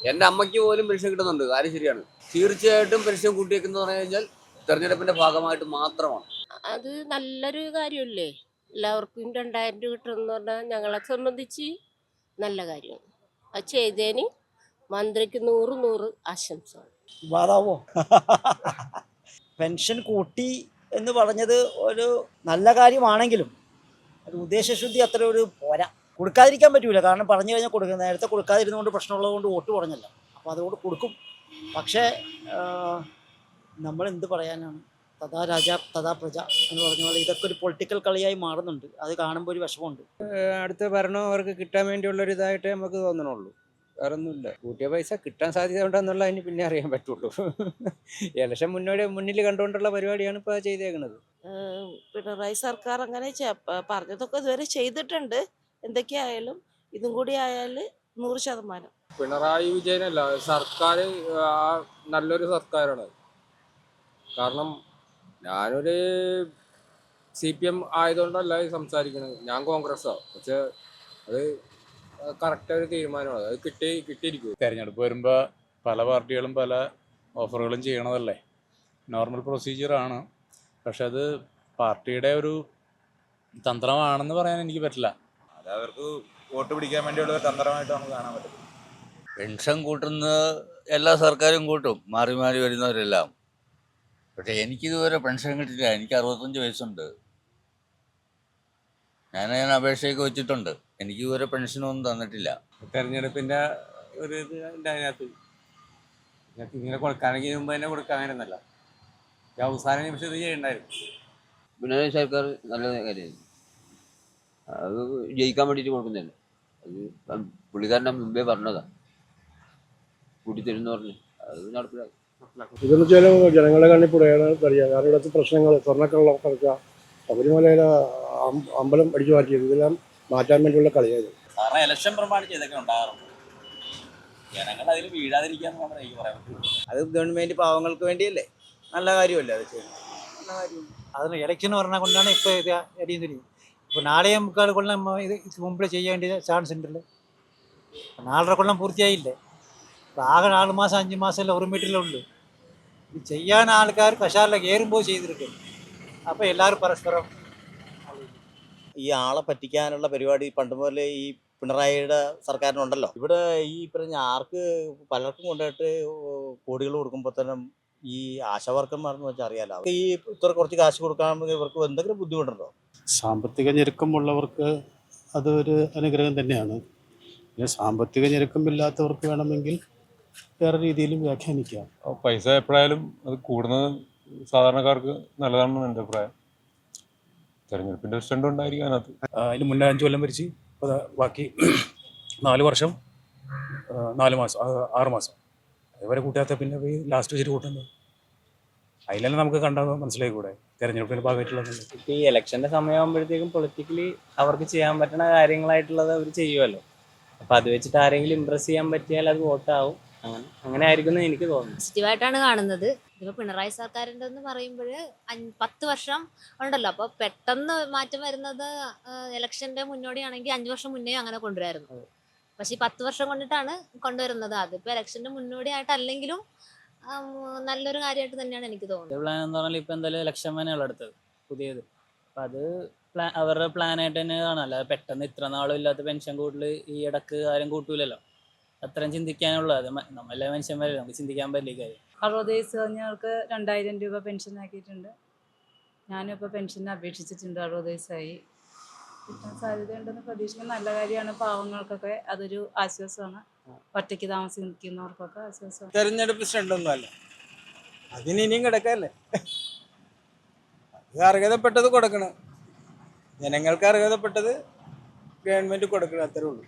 എൻ്റെ അമ്മയ്ക്ക് പോലും പെൻഷൻ കിട്ടുന്നുണ്ട്. കാര്യം ശരിയാണ്. തീർച്ചയായിട്ടും പെൻഷൻ കൂട്ടിയേക്കെന്ന് പറഞ്ഞു കഴിഞ്ഞാൽ തെരഞ്ഞെടുപ്പിന്റെ ഭാഗമായിട്ട് മാത്രമാണ്. അത് നല്ലൊരു കാര്യമല്ലേ? എല്ലാവർക്കും 2000 രൂപ കിട്ടുമെന്ന് പറഞ്ഞാൽ ഞങ്ങളെ സംബന്ധിച്ച് നല്ല കാര്യമാണ്. അത് ചെയ്തതിന് മന്ത്രിക്ക് 100 ആശംസകൾ. വാതാവോ പെൻഷൻ കൂട്ടി എന്ന് പറഞ്ഞത് ഒരു നല്ല കാര്യമാണെങ്കിലും ഒരു ഉദ്ദേശശുദ്ധി അത്ര ഒരു പോരാ. കൊടുക്കാതിരിക്കാൻ പറ്റൂല. കാരണം പറഞ്ഞു കഴിഞ്ഞാൽ കൊടുക്കുക. നേരത്തെ കൊടുക്കാതിരുന്നുകൊണ്ട് പ്രശ്നമുള്ളത് കൊണ്ട് വോട്ട് കുറഞ്ഞല്ലോ. അപ്പോൾ അതുകൊണ്ട് കൊടുക്കും. പക്ഷേ നമ്മൾ എന്ത് പറയാനാണ്? തഥാ രാജ തഥാ പ്രജ എന്ന് പറഞ്ഞ പോലെ ഇതൊക്കെ ഒരു പൊളിറ്റിക്കൽ കളിയായി മാറുന്നുണ്ട്. അത് കാണുമ്പോൾ ഒരു വിഷമമുണ്ട്. അടുത്ത ഭരണം അവർക്ക് കിട്ടാൻ വേണ്ടിയുള്ളൊരു ഇതായിട്ടേ നമുക്ക് തോന്നണുള്ളൂ. വേറൊന്നുമില്ല. കൂട്ടിയ പൈസ കിട്ടാൻ സാധ്യത ഉണ്ടെന്നുള്ളതിന് പിന്നെ അറിയാൻ പറ്റുള്ളൂ. ഇലക്ഷൻ മുന്നിൽ കണ്ടുകൊണ്ടുള്ള പരിപാടിയാണ് ഇപ്പോൾ ചെയ്തേക്കുന്നത്. പിണറായി സർക്കാർ അങ്ങനെ പറഞ്ഞതൊക്കെ ഇതുവരെ ചെയ്തിട്ടുണ്ട്. എന്തൊക്കെയായാലും ഇതും കൂടി ആയാൽ 100%. പിണറായി വിജയനല്ല സർക്കാർ നല്ലൊരു സർക്കാരാണ്. കാരണം ഞാനൊരു CPM ആയതുകൊണ്ടല്ല ഇത് സംസാരിക്കുന്നത്. ഞാൻ കോൺഗ്രസ്സാണ്. പക്ഷെ അത് കറക്റ്റ് ഒരു തീരുമാനമാണ്. അത് കിട്ടിയിരിക്കും. തെരഞ്ഞെടുപ്പ് വരുമ്പോൾ പല പാർട്ടികളും പല ഓഫറുകളും ചെയ്യണതല്ലേ, നോർമൽ പ്രൊസീജിയറാണ്. പക്ഷെ അത് പാർട്ടിയുടെ ഒരു തന്ത്രമാണെന്ന് പറയാൻ എനിക്ക് പറ്റില്ല. അത് അവർക്ക് വോട്ട് പിടിക്കാൻ വേണ്ടിയുള്ള ഒരു തന്ത്രമായിട്ട് നമുക്ക് കാണാൻ പറ്റും. പെൻഷൻ കൂട്ടുന്നത് എല്ലാ സർക്കാരും കൂട്ടും, മാറി മാറി വരുന്നവരെല്ലാം. പക്ഷേ എനിക്കിതുവരെ പെൻഷൻ കിട്ടില്ല. എനിക്ക് 65 വയസ്സുണ്ട്. ഞാൻ അപേക്ഷയൊക്കെ വെച്ചിട്ടുണ്ട്. എനിക്ക് ഇതുവരെ പെൻഷനൊന്നും തന്നിട്ടില്ല. തെരഞ്ഞെടുപ്പിന്റെ ഒരു ഇത് ഉണ്ട് അതിനകത്ത്. ഇങ്ങനെ കൊടുക്കാനെങ്കിൽ മുമ്പ് തന്നെ കൊടുക്കാനല്ല, അവസാന നിമിഷം ഇത് ചെയ്യണ്ടായിരുന്നു. പിണറായി സർക്കാർ നല്ല കാര്യമായിരുന്നു. അത് ജയിക്കാൻ വേണ്ടിയിട്ട് കൊടുക്കുന്നില്ല. അത് പുള്ളിക്കാരൻ്റെ മുമ്പേ പറഞ്ഞതാ കൂട്ടിത്തരുന്ന് പറഞ്ഞ് അത് നടപ്പിലാക്കി. ഇതെന്ന് വെച്ചാൽ ജനങ്ങളുടെ കണ്ണിൽ പുറയാണ് കഴിയുക. കാരണം ഇവിടുത്തെ പ്രശ്നങ്ങൾ സ്വർണ്ണക്കള്ള കളിക്കുക, ശബരിമലയിലെ അമ്പലം അടിച്ചു മാറ്റിയത്, ഇതെല്ലാം മാറ്റാൻ വേണ്ടിയുള്ള കളിയായത്. കാരണം ഇലക്ഷൻ പ്രമാണിച്ച് ഇതൊക്കെ ഉണ്ടാകാറുണ്ട്. ജനങ്ങൾ അതിൽ വീഴാതിരിക്കാന്ന് മാത്രമേ എനിക്ക് പറയാൻ പറ്റുള്ളൂ. അത് ഗവൺമെൻറ് പാവങ്ങൾക്ക് വേണ്ടിയല്ലേ, നല്ല കാര്യമല്ലേ അത് ചെയ്യുന്നത്. നല്ല കാര്യം. അതിന് ഇലക്ഷൻ പറഞ്ഞാൽ കൊണ്ടാണ് ഇപ്പോൾ ഇത് അടിയുന്നില്ല. ഇപ്പോൾ നാളെയും മുക്കാൽ കൊല്ലം ഇത് മുമ്പിൽ ചെയ്യേണ്ട ചാൻസ് ഉണ്ടല്ലോ. 4.5 കൊല്ലം പൂർത്തിയായില്ലേ. അപ്പോൾ ആകെ 4 മാസം 5 മാസമല്ല ഓർമ്മയിട്ടില്ലേ ഉള്ളൂ. ഇത് ചെയ്യാൻ ആൾക്കാർ കഷാറിലെ കയറുമ്പോൾ ചെയ്തിരിക്കും. അപ്പോൾ എല്ലാവരും പരസ്പരം ഈ ആളെ പറ്റിക്കാനുള്ള പരിപാടി പണ്ട് മുതലേ ഈ പിണറായിയുടെ സർക്കാരിനുണ്ടല്ലോ. ഇവിടെ ഈ പറഞ്ഞ ആർക്ക് പലർക്കും കൊണ്ടുപോയിട്ട് കോടികൾ കൊടുക്കുമ്പോൾ തന്നെ ഈ ആശാവർക്കന്മാരെന്ന് വെച്ചാൽ അറിയാലോ, ഈ ഇത്ര കുറച്ച് കാശ് കൊടുക്കാൻ ഇവർക്ക് എന്തെങ്കിലും ബുദ്ധിമുട്ടുണ്ടോ? സാമ്പത്തിക ഞെരുക്കമുള്ളവർക്ക് അതൊരു അനുഗ്രഹം തന്നെയാണ്. പിന്നെ സാമ്പത്തിക ഞെരുക്കമില്ലാത്തവർക്ക് വേണമെങ്കിൽ വേറെ രീതിയിലും വ്യാഖ്യാനിക്കാം. പൈസ എപ്പോഴായാലും അത് കൂടുന്നത് സാധാരണക്കാർക്ക് നല്ലതാണെന്ന് എൻ്റെ അഭിപ്രായം. തെരഞ്ഞെടുപ്പിന്റെ സ്റ്റണ്ട് ഉണ്ടായിരിക്കും അതിനകത്ത്. അതിന് മുന്നേ 5 കൊല്ലം ഭരിച്ച് ബാക്കി 4 വർഷം 4 മാസം 6 മാസം അതുവരെ കൂട്ടാത്ത പിന്നെ പോയി ലാസ്റ്റ് വെച്ചിട്ട് കൂട്ടുന്നത്. അതിലെല്ലാം നമുക്ക് കണ്ടാൽ മനസ്സിലായി കൂടെ തെരഞ്ഞെടുപ്പിന്റെ ഭാഗമായിട്ടുള്ളത്. ഇപ്പം ഈ ഇലക്ഷന്റെ സമയമാകുമ്പോഴത്തേക്കും പൊളിറ്റിക്കലി അവർക്ക് ചെയ്യാൻ പറ്റുന്ന കാര്യങ്ങളായിട്ടുള്ളത് അവർ ചെയ്യുമല്ലോ. അപ്പം അത് വെച്ചിട്ട് ആരെങ്കിലും ഇമ്പ്രസ് ചെയ്യാൻ പറ്റിയാൽ അത് വോട്ടാവും. അങ്ങനെ ആയിരിക്കും എന്ന് എനിക്ക് തോന്നുന്നു. പോസിറ്റീവായിട്ടാണ് കാണുന്നത്. ഇതിപ്പോൾ പിണറായി സർക്കാരിൻ്റെ എന്ന് പറയുമ്പോൾ 10 വർഷം ഉണ്ടല്ലോ. അപ്പോൾ പെട്ടെന്ന് മാറ്റം വരുന്നത് ഇലക്ഷൻ്റെ മുന്നോടിയാണെങ്കിൽ 5 വർഷം മുന്നേ അങ്ങനെ കൊണ്ടുവരായിരുന്നു. പക്ഷേ ഈ 10 വർഷം കൊണ്ടിട്ടാണ് കൊണ്ടുവരുന്നത്. അതിപ്പോൾ ഇലക്ഷൻ്റെ മുന്നോടിയായിട്ടല്ലെങ്കിലും നല്ലൊരു കാര്യമായിട്ട് തന്നെയാണ് എനിക്ക് തോന്നുന്നത്. പ്ലാൻ എന്ന് പറഞ്ഞാൽ ഇപ്പം എന്തായാലും ഇലക്ഷൻ തന്നെയാണ് അടുത്തത് പുതിയത്. അപ്പം അത് അവരുടെ പ്ലാനായിട്ട് തന്നെ കാണാം. അല്ലാതെ പെട്ടെന്ന് ഇത്ര നാളും ഇല്ലാത്ത പെൻഷൻ കൂട്ടൽ ഈ ഇടക്ക് ആരും കൂട്ടൂലല്ലോ. അത്രയും ചിന്തിക്കാനുള്ളത് അത് നമ്മളെ മനുഷ്യന്മാരല്ലേ, നമുക്ക് ചിന്തിക്കാൻ പറ്റില്ല ഈ കാര്യം. 60 വയസ്സ് കഴിഞ്ഞവർക്ക് 2000 രൂപ പെൻഷൻ ആക്കിയിട്ടുണ്ട്. ഞാനും ഇപ്പോൾ പെൻഷന് അപേക്ഷിച്ചിട്ടുണ്ട്. 60 വയസ്സായി. കിട്ടാൻ സാധ്യതയുണ്ടെന്ന് പ്രതീക്ഷിക്കുന്നത് നല്ല കാര്യമാണ്. പാവങ്ങൾക്കൊക്കെ അതൊരു ആശ്വാസമാണ്. ഒറ്റയ്ക്ക് താമസിക്കുന്നവർക്കൊക്കെ ആശ്വാസമാണ്. തെരഞ്ഞെടുപ്പ് സ്റ്റണ്ടൊന്നും അല്ല, അതിന് ഇനിയും കിടക്കല്ലേ. അത് അർഹതപ്പെട്ടത് കൊടുക്കണം, ജനങ്ങൾക്ക് അർഹതപ്പെട്ടത് ഗവൺമെന്റ് കൊടുക്കണം, അത്രേ ഉള്ളൂ.